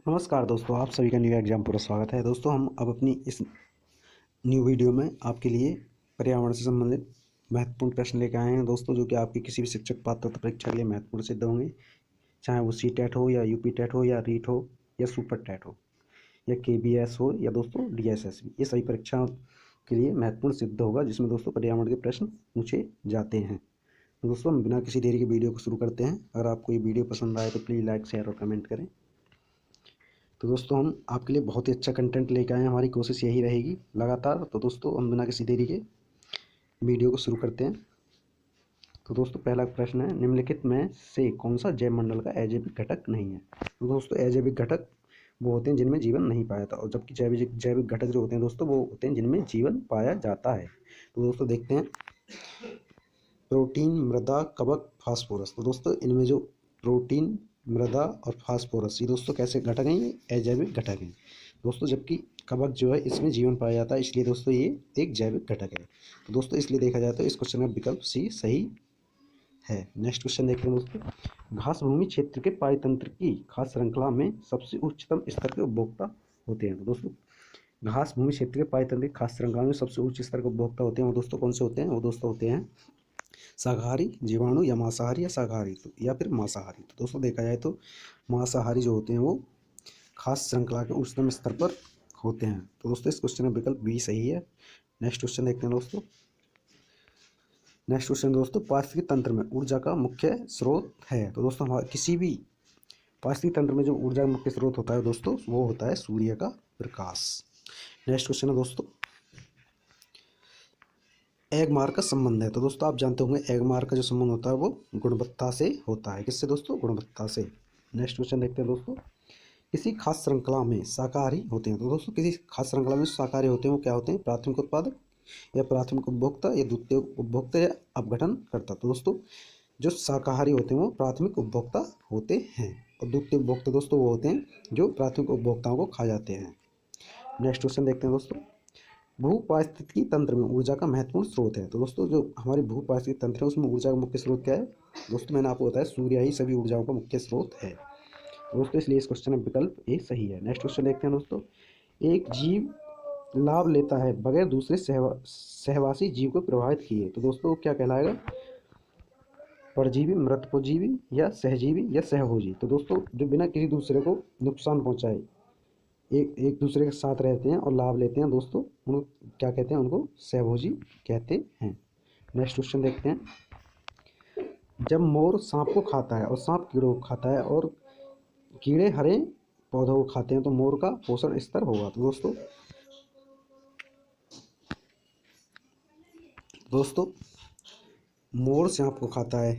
नमस्कार दोस्तों, आप सभी का न्यू एग्जाम पूरा स्वागत है। दोस्तों हम अब अपनी इस न्यू वीडियो में आपके लिए पर्यावरण से संबंधित महत्वपूर्ण प्रश्न लेकर आए हैं दोस्तों, जो कि आपकी किसी भी शिक्षक पात्रता परीक्षा के लिए महत्वपूर्ण सिद्ध होंगे। चाहे वो सी टेट हो या यूपी टेट हो या रीट हो या सुपर टेट हो या केबीएस हो या दोस्तों डीएसएसबी, ये सभी परीक्षाओं के लिए महत्वपूर्ण सिद्ध होगा, जिसमें दोस्तों पर्यावरण के प्रश्न पूछे जाते हैं। तो दोस्तों हम बिना किसी देरी के वीडियो को शुरू करते हैं। अगर आपको ये वीडियो पसंद आए तो प्लीज़ लाइक शेयर और कमेंट करें। तो दोस्तों हम आपके लिए बहुत ही अच्छा कंटेंट लेकर आए हैं, हमारी कोशिश यही रहेगी लगातार। तो दोस्तों हम बिना किसी देरी के वीडियो को शुरू करते हैं। तो दोस्तों पहला प्रश्न है, निम्नलिखित में से कौन सा जैव मंडल का अजैविक घटक नहीं है। तो दोस्तों अजैविक घटक वो होते हैं जिनमें जीवन नहीं पाया जाता, और जबकि जैविक जैविक घटक जो होते हैं दोस्तों वो होते हैं जिनमें जीवन पाया जाता है। तो दोस्तों देखते हैं, प्रोटीन, मृदा, कवक, फास्फोरस। तो दोस्तों इनमें जो प्रोटीन, मृदा और फास्फोरस, ये दोस्तों कैसे घटक हैं, ये अजैविक घटक हैं दोस्तों। जबकि कवक जो है इसमें जीवन पाया जाता है, इसलिए दोस्तों ये एक जैविक घटक है। तो दोस्तों इसलिए देखा जाए तो इस क्वेश्चन का विकल्प सी सही है। नेक्स्ट क्वेश्चन देखते हैं दोस्तों, घास भूमि क्षेत्र के पारितंत्र की खास श्रृंखला में सबसे उच्चतम स्तर के उपभोक्ता होते हैं। तो दोस्तों घास भूमि क्षेत्र के पारितंत्र की खास श्रृंखला में सबसे उच्च स्तर के उपभोक्ता होते हैं, वो दोस्तों कौन से होते हैं, वो दोस्तों होते हैं शाकाहारी जीवाणु या मांसाहारी या शाकाहारी तो या फिर मांसाहारी। तो दोस्तों देखा जाए तो मांसाहारी जो होते हैं वो खास श्रृंखला के उच्चतम स्तर पर होते हैं। तो दोस्तों इस क्वेश्चन में विकल्प बी सही है। नेक्स्ट क्वेश्चन देखते हैं दोस्तों। नेक्स्ट क्वेश्चन दोस्तों, पारिस्थितिक तंत्र में ऊर्जा का मुख्य स्रोत है। तो दोस्तों हमारे किसी भी पारिस्थितिक तंत्र में जो ऊर्जा का मुख्य स्रोत होता है दोस्तों वो होता है सूर्य का प्रकाश। नेक्स्ट क्वेश्चन है दोस्तों, एगमार्क का संबंध है। तो दोस्तों आप जानते होंगे एगमार्क का जो संबंध होता है वो गुणवत्ता से होता है। किससे दोस्तों, गुणवत्ता से। नेक्स्ट क्वेश्चन देखते हैं दोस्तों, किसी खास श्रृंखला में शाकाहारी होते हैं। तो दोस्तों किसी खास श्रृंखला में शाकाहारी होते हैं वो क्या होते हैं, प्राथमिक उत्पादक या प्राथमिक उपभोक्ता या द्वितीय उपभोक्ता या अपघटन करता। तो दोस्तों जो शाकाहारी होते हैं वो प्राथमिक उपभोक्ता होते हैं, और द्वितीय उपभोक्ता दोस्तों वो होते हैं जो प्राथमिक उपभोक्ताओं को खा जाते हैं। नेक्स्ट क्वेश्चन देखते हैं दोस्तों, भू पारिस्थितिकी तंत्र में ऊर्जा का महत्वपूर्ण स्रोत है। तो दोस्तों जो हमारे भू पारिस्थितिकी तंत्र है उसमें ऊर्जा का मुख्य स्रोत क्या है दोस्तों, मैंने आपको बताया सूर्य ही सभी ऊर्जाओं का मुख्य स्रोत है दोस्तों, इसलिए इस क्वेश्चन में विकल्प ए सही है। नेक्स्ट क्वेश्चन देखते हैं दोस्तों, एक जीव लाभ लेता है बगैर दूसरे सहवासी जीव को प्रभावित किए। तो दोस्तों क्या कहलाएगा, परजीवी, मृतपोजीवी या सहजीवी या सहभोजी। तो दोस्तों जो बिना किसी दूसरे को नुकसान पहुंचाए एक एक दूसरे के साथ रहते हैं और लाभ लेते हैं दोस्तों, उनको क्या कहते हैं, उनको सहभोजी कहते हैं। नेक्स्ट क्वेश्चन देखते हैं, जब मोर सांप को खाता है और सांप कीड़ों को खाता है और कीड़े हरे पौधों को खाते हैं तो मोर का पोषण स्तर होगा। तो दोस्तों मोर सांप को खाता है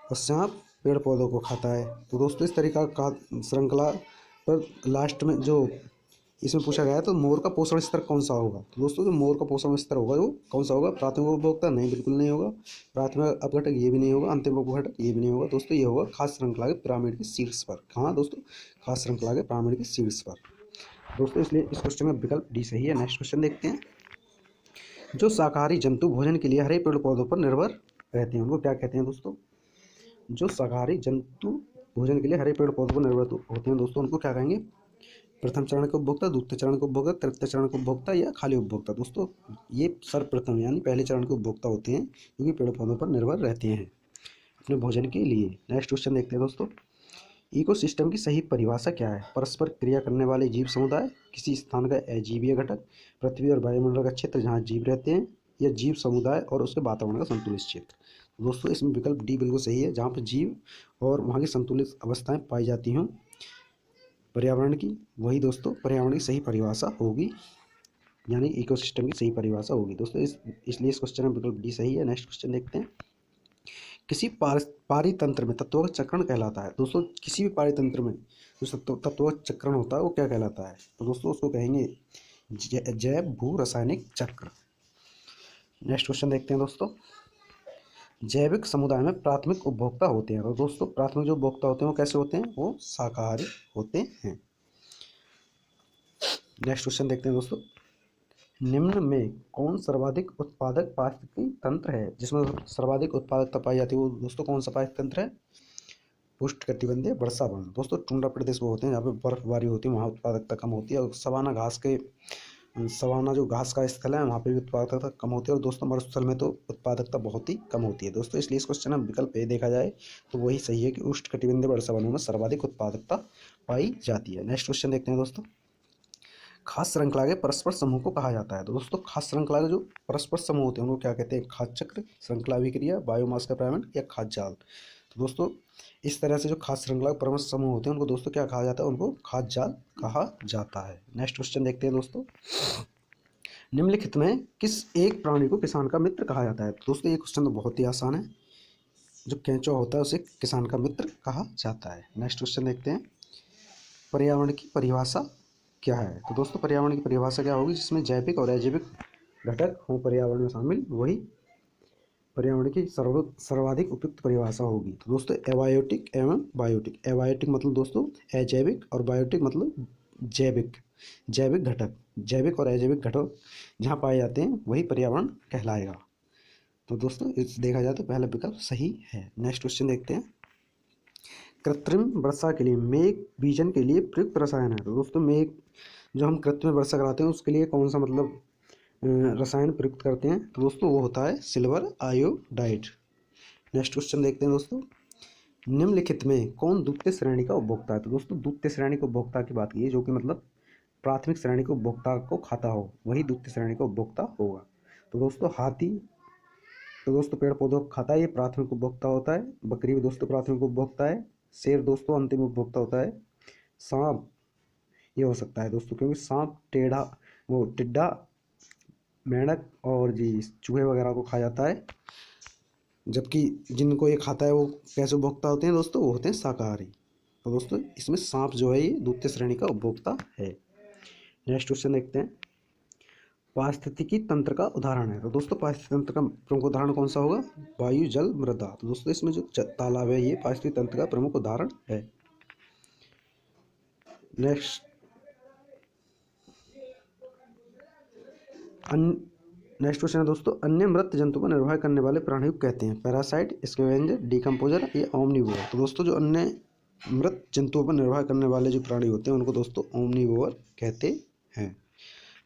और सांप पेड़ पौधों को खाता है। तो दोस्तों इस तरीका का श्रृंखला पर लास्ट में जो इसमें पूछा गया है, तो मोर का पोषण स्तर कौन सा होगा। तो दोस्तों जो मोर का पोषण स्तर होगा वो कौन सा होगा, प्राथमिक उपभोक्ता नहीं, बिल्कुल नहीं होगा। प्राथमिक अपघटक ये भी नहीं होगा, अंतिम उपघटक ये भी नहीं होगा दोस्तों, ये होगा खास श्रृंखला के पिरामिड के शीर्ष पर। हाँ दोस्तों, खास श्रृंखला के पिरामिड के शीर्ष पर दोस्तों, इसलिए इस क्वेश्चन में विकल्प डी सही है। नेक्स्ट क्वेश्चन देखते हैं, जो शाकाहारी जंतु भोजन के लिए हरे पेड़ पौधों पर निर्भर रहते हैं उनको क्या कहते हैं दोस्तों, जो शाकाहारी जंतु भोजन के लिए हरे पेड़ पौधों पर निर्भर होते हैं दोस्तों उनको क्या कहेंगे, प्रथम चरण के उपभोक्ता, द्वितीय चरण के उपभोक्ता, तृतीय चरण के उपभोक्ता या खाली उपभोक्ता। दोस्तों ये सर्वप्रथम यानी पहले चरण के उपभोक्ता होते हैं, क्योंकि पेड़ पौधों पर निर्भर रहते हैं अपने भोजन के लिए। नेक्स्ट क्वेश्चन देखते हैं दोस्तों, इकोसिस्टम की सही परिभाषा क्या है, परस्पर क्रिया करने वाले जीव समुदाय, किसी स्थान का अजीवीय घटक, पृथ्वी और वायुमंडल का क्षेत्र जहाँ जीव रहते हैं, या जीव समुदाय और उसके वातावरण का संतुलित क्षेत्र। दोस्तों इसमें विकल्प डी बिल्कुल सही है, जहाँ पर जीव और वहाँ की संतुलित अवस्थाएं पाई जाती हों पर्यावरण की, वही दोस्तों पर्यावरण की सही परिभाषा होगी, यानी इकोसिस्टम की सही परिभाषा होगी दोस्तों। इसलिए इस क्वेश्चन में विकल्प डी सही है। नेक्स्ट क्वेश्चन देखते हैं, किसी पारितंत्र में तत्वों का चक्रण कहलाता है। दोस्तों किसी भी पारितंत्र में जो तत्वों का चक्रण होता है वो क्या कहलाता है, तो दोस्तों उसको कहेंगे जैव भू रासायनिक चक्र। नेक्स्ट क्वेश्चन देखते हैं दोस्तों, जैविक समुदाय में प्राथमिक उपभोक्ता होते हैं। तो दोस्तों प्राथमिक जो उपभोक्ता होते हैं वो कैसे होते हैं, वो शाकाहारी होते हैं। नेक्स्ट क्वेश्चन देखते हैं दोस्तों, निम्न में कौन सर्वाधिक उत्पादक पारिस्थितिकी तंत्र है, जिसमें सर्वाधिक उत्पादकता पाई जाती है वो दोस्तों कौन सा पारिस्थितिक तंत्र है, उष्णकटिबंधीय वर्षा वन। दोस्तों टुंड्रा प्रदेश वो होते हैं जहाँ पे बर्फबारी होती है, वहाँ उत्पादकता कम होती है। और सवाना जो घास का स्थल है वहाँ पे भी उत्पादकता कम होती है। और दोस्तों मरुस्थल में तो उत्पादकता बहुत ही कम होती है। दोस्तों इसलिए इस क्वेश्चन में विकल्प ए देखा जाए तो वही सही है कि उष्णकटिबंधीय वर्षा वनों में सर्वाधिक उत्पादकता पाई जाती है। नेक्स्ट क्वेश्चन देखते हैं दोस्तों, खाद्य श्रृंखला के परस्पर समूह को कहा जाता है। तो दोस्तों खाद्य श्रृंखला के जो परस्पर समूह होते हैं उनको क्या कहते हैं? खाद्य चक्र, श्रृंखला अभिक्रिया, बायोमास का पैरामीटर या खाद्य जाल। तो दोस्तों इस तरह से जो खाद्य श्रृंखला के प्रमुख समूह होते हैं उनको दोस्तों क्या कहा जाता है? उनको खाद्य जाल कहा जाता है। नेक्स्ट क्वेश्चन देखते हैं दोस्तों, निम्नलिखित में किस एक प्राणी को किसान का मित्र कहा जाता है? तो दोस्तों ये क्वेश्चन तो बहुत ही आसान है। जो केंचुआ होता है उसे किसान का मित्र कहा जाता है। नेक्स्ट क्वेश्चन देखते हैं, पर्यावरण की परिभाषा क्या है? तो दोस्तों पर्यावरण की परिभाषा क्या होगी? जिसमें जैविक और अजैविक घटक हों पर्यावरण में शामिल, वही पर्यावरण की सर्वाधिक उपयुक्त परिभाषा होगी। तो दोस्तों एबायोटिक एवं बायोटिक, एबायोटिक मतलब दोस्तों अजैविक और बायोटिक मतलब जैविक, जैविक घटक, जैविक और अजैविक घटक जहाँ पाए जाते हैं वही पर्यावरण कहलाएगा। तो दोस्तों इस देखा जाए तो पहला विकल्प सही है। नेक्स्ट क्वेश्चन देखते हैं, कृत्रिम वर्षा के लिए मेघ बीजन के लिए प्रयुक्त रसायन है। तो दोस्तों मेघ जो हम कृत्रिम वर्षा कराते हैं उसके लिए कौन सा मतलब रसायन प्रयुक्त करते हैं? तो दोस्तों वो होता है सिल्वर आयोडाइड। नेक्स्ट क्वेश्चन देखते हैं दोस्तों, निम्नलिखित में कौन द्वितीय श्रेणी का उपभोक्ता है? तो दोस्तों द्वितीय श्रेणी के उपभोक्ता की बात की है, जो कि मतलब प्राथमिक श्रेणी के उपभोक्ता को खाता हो वही द्वितीय श्रेणी का उपभोक्ता होगा। तो दोस्तों हाथी तो दोस्तों पेड़ पौधों को खाता है, ये प्राथमिक उपभोक्ता होता है। बकरी भी दोस्तों प्राथमिक उपभोक्ता है। शेर दोस्तों अंतिम उपभोक्ता होता है। सांप ये हो सकता है दोस्तों, क्योंकि सांप टिड्डा, मेंढक और जी चूहे वगैरह को खा जाता है, जबकि जिनको ये खाता है वो कैसे उपभोक्ता होते हैं दोस्तों? वो होते हैं शाकाहारी। तो दोस्तों इसमें सांप जो है ये द्वितीय श्रेणी का उपभोक्ता है। नेक्स्ट क्वेश्चन देखते हैं, पारिस्थितिकी तंत्र का उदाहरण है। तो दोस्तों पारिस्थितिकी तंत्र का प्रमुख उदाहरण कौन सा होगा? वायु, जल, मृदा। तो दोस्तों इसमें जो तालाब है ये पारिस्थितिकी तंत्र का प्रमुख उदाहरण है। नेक्स्ट क्वेश्चन है दोस्तों, अन्य मृत जंतु को निर्वाह करने वाले प्राणी को कहते हैं? पैरासाइट, स्कैवेंजर, डिकम्पोजर या ओमनिवोर। तो दोस्तों जो अन्य मृत जंतुओं पर निर्वाह करने वाले जो प्राणी होते हैं उनको दोस्तों ओमनिवोर कहते हैं।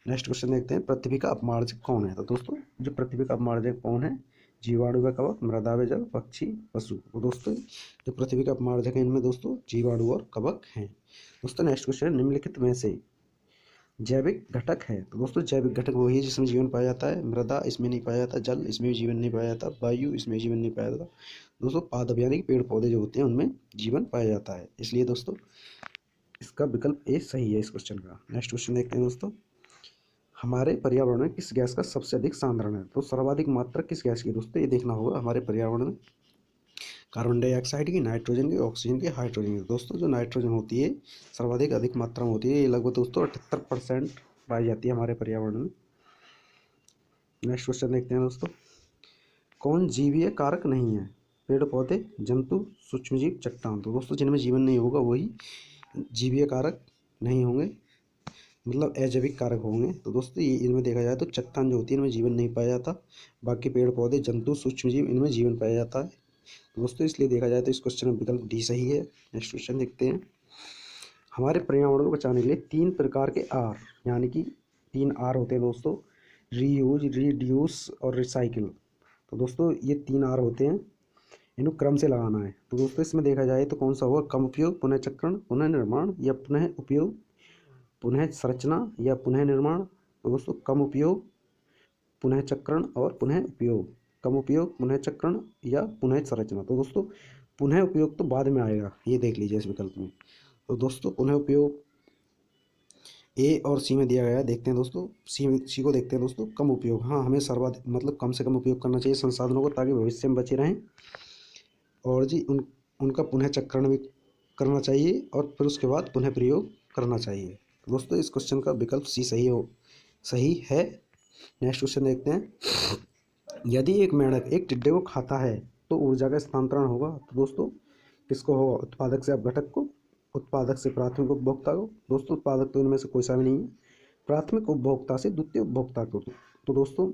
नेक्स्ट क्वेश्चन देखते हैं, पृथ्वी का अपमार्जक कौन है? तो दोस्तों जो पृथ्वी का अपमार्जक कौन है? जीवाणु व कवक, मृदा व जल, पक्षी, पशु। तो दोस्तों जो पृथ्वी का अपमार्जक है इनमें दोस्तों जीवाणु और कवक हैं। दोस्तों नेक्स्ट क्वेश्चन, निम्नलिखित में से जैविक घटक है? तो दोस्तों जैविक घटक वही है जिसमें जीवन पाया जाता है। मृदा इसमें नहीं पाया जाता, जल इसमें भी जीवन नहीं पाया जाता, वायु इसमें जीवन नहीं पाया जाता। दोस्तों पादप यानी कि पेड़ पौधे जो होते हैं उनमें जीवन पाया जाता है। इसलिए दोस्तों इसका विकल्प ए सही है इस क्वेश्चन का। नेक्स्ट क्वेश्चन देखते हैं दोस्तों, हमारे पर्यावरण में किस गैस का सबसे अधिक सांद्रण है? तो सर्वाधिक मात्रा किस गैस की? दोस्तों ये देखना होगा हमारे पर्यावरण में कार्बन डाइऑक्साइड की, नाइट्रोजन की, ऑक्सीजन की, हाइड्रोजन की। दोस्तों जो नाइट्रोजन होती है सर्वाधिक अधिक मात्रा में होती है, ये लगभग दोस्तों 78% पाई जाती है हमारे पर्यावरण में। नेक्स्ट क्वेश्चन देखते हैं दोस्तों, कौन जीवीय कारक नहीं है? पेड़ पौधे, जंतु, सूक्ष्मजीव, चट्टान। तो दोस्तों जिनमें जीवन नहीं होगा वही जीवीय कारक नहीं होंगे, मतलब अजैविक कारक होंगे। तो दोस्तों ये इनमें देखा जाए तो चट्टान जो होती है इनमें जीवन नहीं पाया जाता, बाकी पेड़ पौधे, जंतु, सूक्ष्मजीव इनमें जीवन पाया जाता है। तो दोस्तों इसलिए देखा जाए तो इस क्वेश्चन में विकल्प डी सही है। नेक्स्ट क्वेश्चन देखते हैं, हमारे पर्यावरण को बचाने के लिए 3 प्रकार के आर यानी कि 3 आर होते हैं दोस्तों, रीयूज, रीड्यूस और रिसाइकिल। तो दोस्तों ये 3 आर होते हैं, इनको क्रम से लगाना है। तो दोस्तों इसमें देखा जाए तो कौन सा होगा? कम उपयोग, पुनः चक्रण, पुनः निर्माण या पुनः उपयोग, पुनः संरचना या पुनः निर्माण। तो दोस्तों कम उपयोग, पुनः चक्रण और पुनः उपयोग, कम उपयोग, पुनः चक्रण या पुनः संरचना। तो दोस्तों पुनः उपयोग तो बाद में आएगा, ये देख लीजिए इस विकल्प में। तो दोस्तों पुनः उपयोग ए और सी में दिया गया है, देखते हैं दोस्तों सी को देखते हैं दोस्तों। कम उपयोग, हाँ हमें सर्वाधिक मतलब कम से कम उपयोग करना चाहिए संसाधनों को ताकि भविष्य में बचे रहें, और जी उनका पुनः चक्रण भी करना चाहिए और फिर उसके बाद पुनः प्रयोग करना चाहिए। तो दोस्तों इस क्वेश्चन का विकल्प सी सही है। नेक्स्ट क्वेश्चन देखते हैं, यदि एक मेंढक एक टिड्डे को खाता है तो ऊर्जा का स्थानांतरण होगा? तो दोस्तों किसको होगा? उत्पादक से अपघटक को, उत्पादक से प्राथमिक उपभोक्ता को। दोस्तों उत्पादक तो इनमें से कोई सा भी नहीं है, प्राथमिक उपभोक्ता से द्वितीय उपभोक्ता को। तो दोस्तों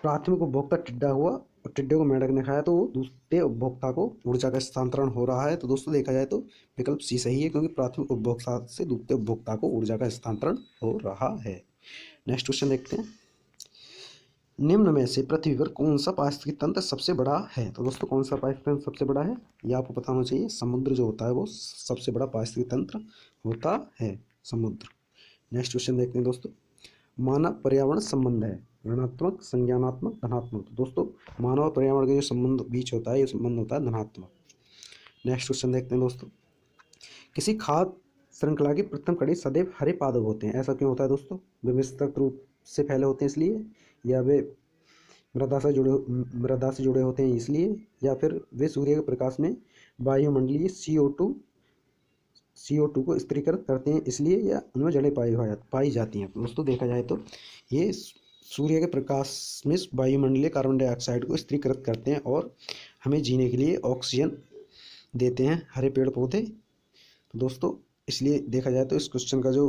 प्राथमिक उपभोक्ता टिड्डा हुआ और टिड्डे को मेंढक ने खाया तो वो दूसरे उपभोक्ता को ऊर्जा का स्थानांतरण हो रहा है। तो दोस्तों देखा जाए तो विकल्प सी सही है, क्योंकि प्राथमिक उपभोक्ता से दूसरे उपभोक्ता को ऊर्जा का स्थानांतरण हो रहा है। नेक्स्ट क्वेश्चन देखते हैं, निम्न में से पृथ्वी पर कौन सा पारिस्थितिक तंत्र सबसे बड़ा है। तो दोस्तों कौन सा पारिस्थितिक तंत्र सबसे बड़ा है, ये आपको पता होना चाहिए। समुद्र जो होता है वो सबसे बड़ा पारिस्थितिक तंत्र होता है, समुद्र। नेक्स्ट क्वेश्चन देखते हैं दोस्तों, मानव पर्यावरण संबंध है ऋणात्मक, संज्ञानात्मक, धनात्मक। तो दोस्तों मानव और पर्यावरण के जो संबंध बीच होता है, ये संबंध होता है धनात्मक। नेक्स्ट क्वेश्चन देखते हैं दोस्तों, किसी खाद्य श्रृंखला की प्रथम कड़ी सदैव हरे पादप होते हैं, ऐसा क्यों होता है दोस्तों। वे विस्तृत रूप से फैले होते हैं इसलिए, या वे मृदा से जुड़े होते हैं इसलिए, या फिर वे सूर्य के प्रकाश में वायुमंडलीय CO2 को स्थिरीकृत करते हैं इसलिए, या उनमें जड़ें पाई जाती हैं। दोस्तों देखा जाए तो ये सूर्य के प्रकाश में वायुमंडलीय कार्बन डाइऑक्साइड को स्थिरीकृत करते हैं और हमें जीने के लिए ऑक्सीजन देते हैं हरे पेड़ पौधे। तो दोस्तों इसलिए देखा जाए तो इस क्वेश्चन का जो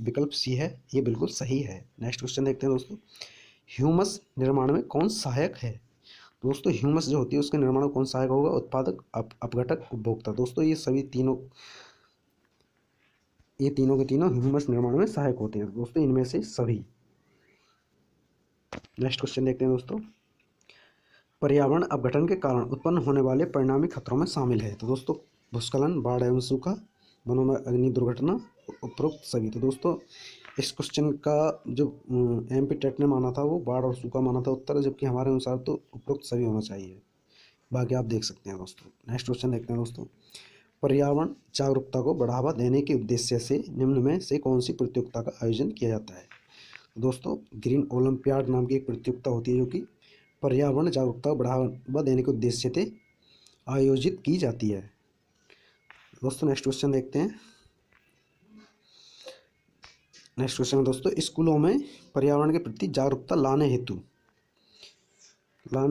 विकल्प सी है ये बिल्कुल सही है। नेक्स्ट क्वेश्चन देखते हैं दोस्तों, ह्यूमस निर्माण में कौन सहायक है। दोस्तों ह्यूमस जो होती है उसके निर्माण में कौन सहायक होगा, उत्पादक, अपघटक, उपभोक्ता। दोस्तों ये तीनों के तीनों ह्यूमस निर्माण में सहायक होते हैं। दोस्तों इनमें से सभी। नेक्स्ट क्वेश्चन देखते हैं दोस्तों, पर्यावरण अपघटन के कारण उत्पन्न होने वाले परिणामी खतरों में शामिल है। तो दोस्तों भूस्खलन, बाढ़ एवं सूखा, वनों में अग्नि दुर्घटना, उपरोक्त सभी। तो दोस्तों इस क्वेश्चन का जो MP टेट ने माना था वो बाढ़ और सूखा माना था उत्तर, जबकि हमारे अनुसार तो उपरोक्त सभी होना चाहिए। बाकी आप देख सकते हैं दोस्तों। नेक्स्ट क्वेश्चन देखते हैं दोस्तों, पर्यावरण जागरूकता को बढ़ावा देने के उद्देश्य से निम्न में से कौन सी प्रतियोगिता का आयोजन किया जाता है। दोस्तों ग्रीन ओलंपियाड नाम की एक प्रतियोगिता होती है जो कि पर्यावरण जागरूकता को बढ़ावा देने के उद्देश्य से आयोजित की जाती है। दोस्तों नेक्स्ट क्वेश्चन देखते हैं, नेक्स्ट क्वेश्चन है दोस्तों, स्कूलों में पर्यावरण के प्रति जागरूकता लाने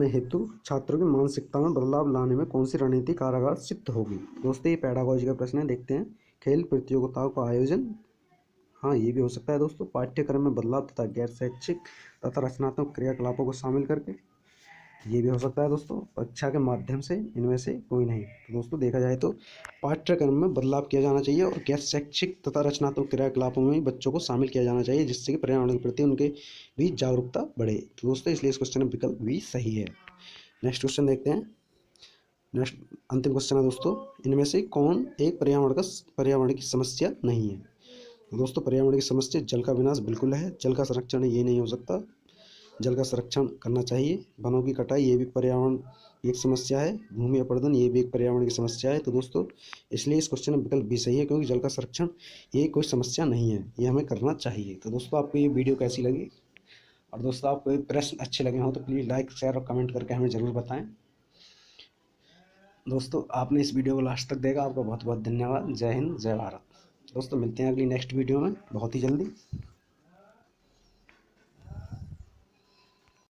हेतु छात्रों की मानसिकता में बदलाव लाने में कौन सी रणनीति कारगर सिद्ध होगी। दोस्तों ये पैडागोजी का प्रश्न है। देखते हैं, खेल प्रतियोगिताओं का आयोजन, हाँ ये भी हो सकता है दोस्तों। पाठ्यक्रम में बदलाव तथा गैर शैक्षिक तथा रचनात्मक क्रियाकलापों को शामिल करके, ये भी हो सकता है दोस्तों। परीक्षा के माध्यम से, इनमें से कोई नहीं। तो दोस्तों देखा जाए तो पाठ्यक्रम में बदलाव किया जाना चाहिए और गैर शैक्षिक तथा रचनात्मक क्रियाकलापों में बच्चों को शामिल किया जाना चाहिए, जिससे कि पर्यावरण के प्रति उनके भी जागरूकता बढ़े। तो दोस्तों इसलिए इस क्वेश्चन में विकल्प भी सही है। नेक्स्ट क्वेश्चन देखते हैं, नेक्स्ट अंतिम क्वेश्चन है दोस्तों, इनमें से कौन एक पर्यावरण की समस्या नहीं है। तो दोस्तों पर्यावरण की समस्या जल का विनाश बिल्कुल है, जल का संरक्षण ये नहीं हो सकता, जल का संरक्षण करना चाहिए। वनों की कटाई ये भी पर्यावरण की एक समस्या है, भूमि अपरदन ये भी एक पर्यावरण की समस्या है। तो दोस्तों इसलिए इस क्वेश्चन में विकल्प भी सही है, क्योंकि जल का संरक्षण ये कोई समस्या नहीं है, ये हमें करना चाहिए। तो दोस्तों आपको ये वीडियो कैसी लगी, और दोस्तों आपको ये प्रश्न अच्छे लगे हों तो प्लीज़ लाइक, शेयर और कमेंट करके हमें ज़रूर बताएं। दोस्तों आपने इस वीडियो को लास्ट तक देखा, आपका बहुत बहुत धन्यवाद। जय हिंद, जय भारत। दोस्तों मिलते हैं अगली नेक्स्ट वीडियो में बहुत ही जल्दी।